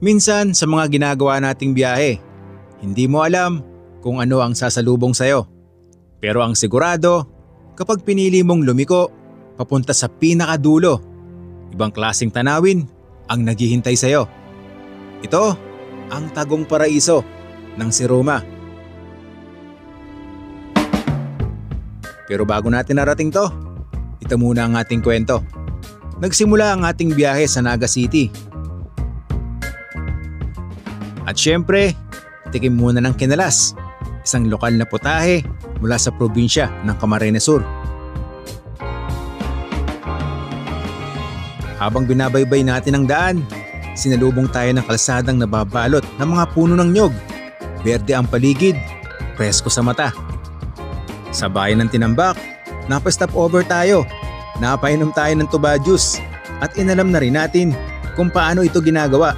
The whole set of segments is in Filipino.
Minsan sa mga ginagawa nating biyahe, hindi mo alam kung ano ang sasalubong sa'yo. Pero ang sigurado, kapag pinili mong lumiko, papunta sa pinakadulo, ibang klaseng tanawin ang naghihintay sa'yo. Ito ang Tagong Paraiso ng si Roma. Pero bago natin narating to, ito muna ang ating kwento. Nagsimula ang ating biyahe sa Naga City. At syempre, tikim muna ng kinalas, isang lokal na putahe mula sa probinsya ng Camarines Sur. Habang binabaybay natin ang daan, sinalubong tayo ng kalsadang nababalot ng mga puno ng nyog. Berde ang paligid, presko sa mata. Sa bayan ng Tinambak, napastop over tayo. Napainom tayo ng tuba juice at inalam na rin natin kung paano ito ginagawa.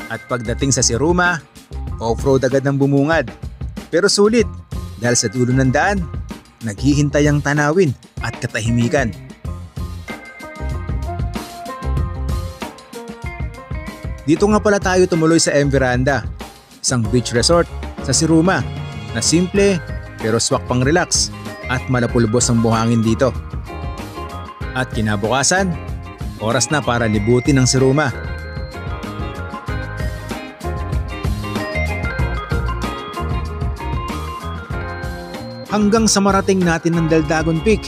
At pagdating sa Siruma, off-road agad ng bumungad. Pero sulit dahil sa dulo ng daan, naghihintay ang tanawin at katahimikan. Dito nga pala tayo tumuloy sa M Veranda, isang beach resort sa Siruma na simple pero swak pang relax at malapulbos ang buhangin dito. At kinabukasan, oras na para libutin ang Siruma. Hanggang sa marating natin ng Daldagon Peak.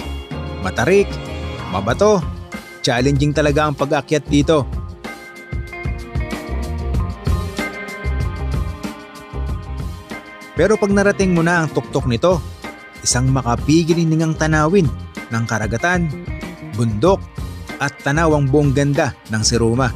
Matarik, mabato, challenging talaga ang pag-akyat dito. Pero pag narating mo na ang tuktok nito, isang makapigil-hiningang tanawin ng karagatan, bundok at tanaw ang buong ganda ng Siruma.